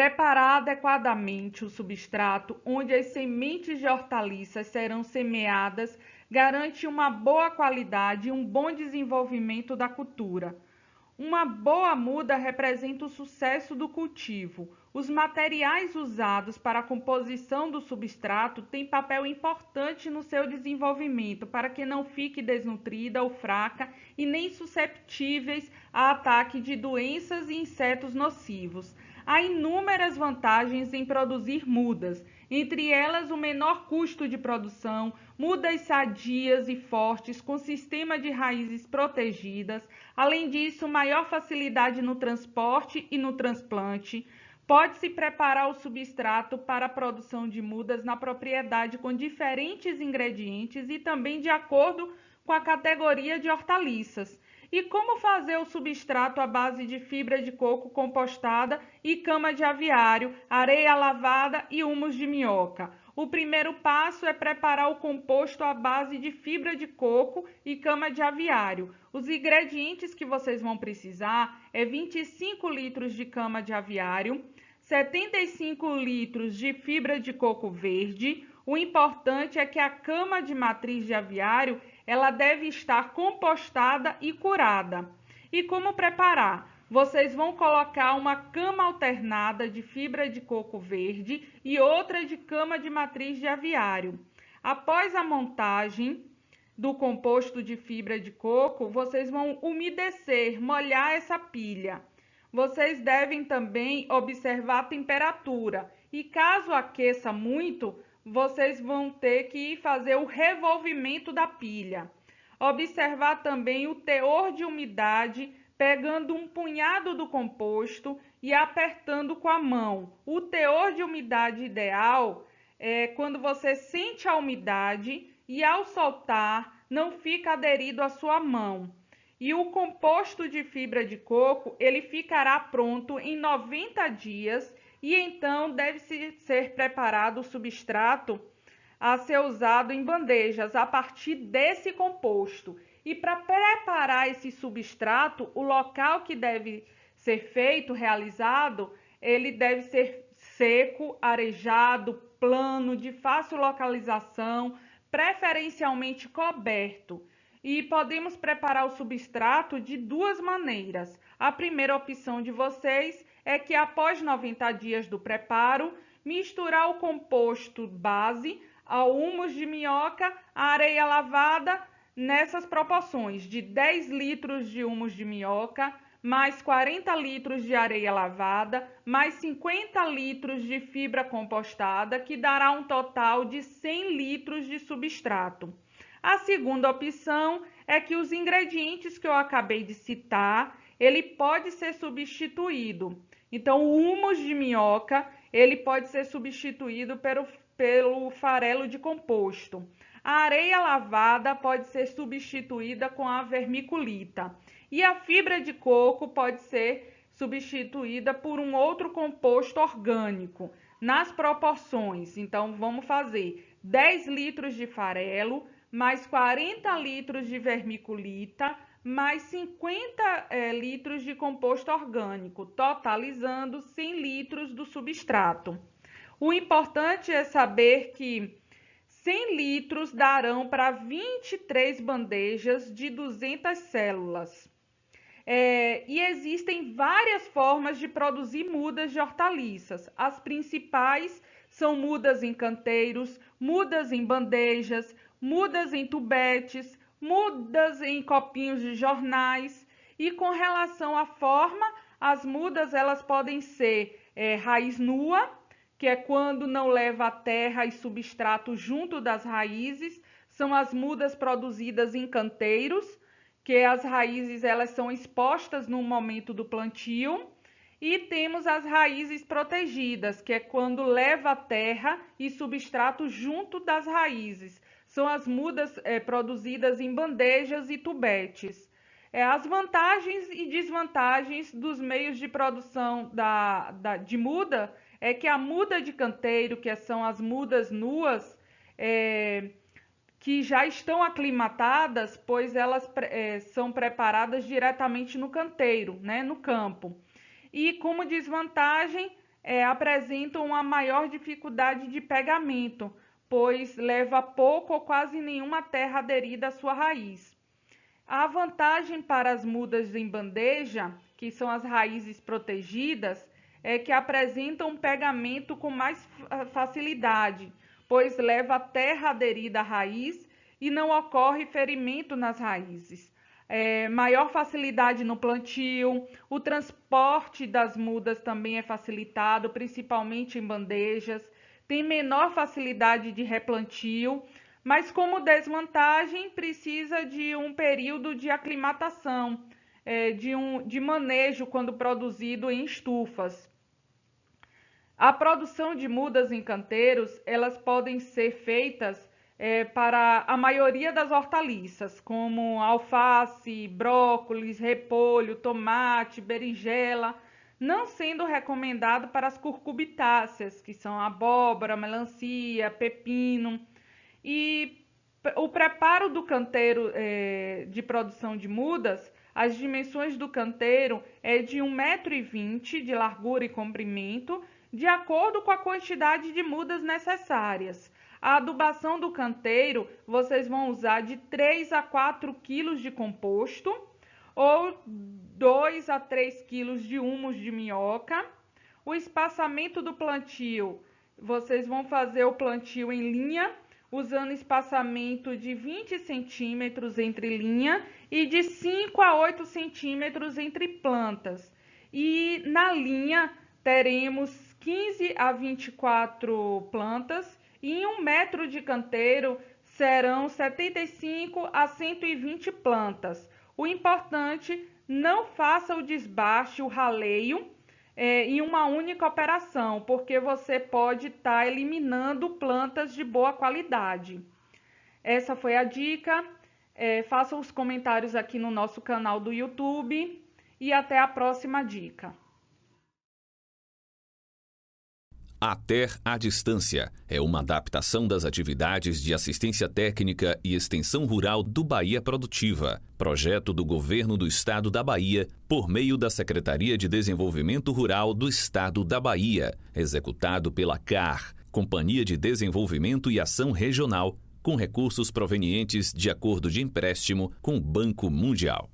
Preparar adequadamente o substrato onde as sementes de hortaliças serão semeadas garante uma boa qualidade e um bom desenvolvimento da cultura. Uma boa muda representa o sucesso do cultivo. Os materiais usados para a composição do substrato têm papel importante no seu desenvolvimento para que não fique desnutrida ou fraca e nem susceptíveis a ataque de doenças e insetos nocivos. Há inúmeras vantagens em produzir mudas, entre elas o menor custo de produção, mudas sadias e fortes com sistema de raízes protegidas, além disso, maior facilidade no transporte e no transplante. Pode-se preparar o substrato para a produção de mudas na propriedade com diferentes ingredientes e também de acordo com a categoria de hortaliças. E como fazer o substrato à base de fibra de coco compostada e cama de aviário, areia lavada e humus de minhoca? O primeiro passo é preparar o composto à base de fibra de coco e cama de aviário. Os ingredientes que vocês vão precisar é 25 litros de cama de aviário, 75 litros de fibra de coco verde. O importante é que a cama de matriz de aviário ela deve estar compostada e curada. E como preparar? Vocês vão colocar uma cama alternada de fibra de coco verde e outra de cama de matriz de aviário. Após a montagem do composto de fibra de coco, vocês vão umedecer, molhar essa pilha. Vocês devem também observar a temperatura e caso aqueça muito, vocês vão ter que fazer o revolvimento da pilha. Observar também o teor de umidade, pegando um punhado do composto e apertando com a mão. O teor de umidade ideal é quando você sente a umidade e ao soltar não fica aderido à sua mão. E o composto de fibra de coco, ele ficará pronto em 90 dias e então deve ser preparado o substrato a ser usado em bandejas a partir desse composto. E para preparar esse substrato, o local que deve ser feito, realizado, ele deve ser seco, arejado, plano, de fácil localização, preferencialmente coberto. E podemos preparar o substrato de duas maneiras. A primeira opção de vocês é que após 90 dias do preparo, misturar o composto base ao humus de minhoca, a areia lavada, nessas proporções de 10 litros de humus de minhoca, mais 40 litros de areia lavada, mais 50 litros de fibra compostada, que dará um total de 100 litros de substrato. A segunda opção é que os ingredientes que eu acabei de citar, ele pode ser substituído. Então, o humus de minhoca, ele pode ser substituído pelo farelo de composto. A areia lavada pode ser substituída com a vermiculita. E a fibra de coco pode ser substituída por um outro composto orgânico, nas proporções. Então, vamos fazer 10 litros de farelo, mais 40 litros de vermiculita, mais 50 litros de composto orgânico, totalizando 100 litros do substrato. O importante é saber que 100 litros darão para 23 bandejas de 200 células. E existem várias formas de produzir mudas de hortaliças. As principais são mudas em canteiros, mudas em bandejas, mudas em tubetes, mudas em copinhos de jornais. E com relação à forma, as mudas elas podem ser raiz nua, que é quando não leva a terra e substrato junto das raízes. São as mudas produzidas em canteiros, que as raízes elas são expostas no momento do plantio. E temos as raízes protegidas, que é quando leva a terra e substrato junto das raízes. São as mudas produzidas em bandejas e tubetes. As vantagens e desvantagens dos meios de produção de muda é que a muda de canteiro, que são as mudas nuas, que já estão aclimatadas, pois elas são preparadas diretamente no canteiro, né, no campo. E como desvantagem, apresentam uma maior dificuldade de pegamento, pois leva pouco ou quase nenhuma terra aderida à sua raiz. A vantagem para as mudas em bandeja, que são as raízes protegidas, é que apresentam um pegamento com mais facilidade, pois leva a terra aderida à raiz e não ocorre ferimento nas raízes. Maior facilidade no plantio, o transporte das mudas também é facilitado, principalmente em bandejas, tem menor facilidade de replantio, mas como desvantagem precisa de um período de aclimatação, de manejo quando produzido em estufas. A produção de mudas em canteiros, elas podem ser feitas para a maioria das hortaliças, como alface, brócolis, repolho, tomate, berinjela, não sendo recomendado para as cucurbitáceas, que são abóbora, melancia, pepino. E o preparo do canteiro de produção de mudas, as dimensões do canteiro é de 1,20 m de largura e comprimento, de acordo com a quantidade de mudas necessárias. A adubação do canteiro, vocês vão usar de 3 a 4 kg de composto ou 2 a 3 kg de humus de minhoca. O espaçamento do plantio, vocês vão fazer o plantio em linha, usando espaçamento de 20 centímetros entre linha e de 5 a 8 centímetros entre plantas. E na linha teremos 15 a 24 plantas e em 1 metro de canteiro serão 75 a 120 plantas. O importante, não faça o desbaste, o raleio, em uma única operação, porque você pode estar eliminando plantas de boa qualidade. Essa foi a dica. Faça os comentários aqui no nosso canal do YouTube e até a próxima dica. A Ter à Distância é uma adaptação das atividades de assistência técnica e extensão rural do Bahia Produtiva, projeto do Governo do Estado da Bahia, por meio da Secretaria de Desenvolvimento Rural do Estado da Bahia, executado pela CAR, Companhia de Desenvolvimento e Ação Regional, com recursos provenientes de acordo de empréstimo com o Banco Mundial.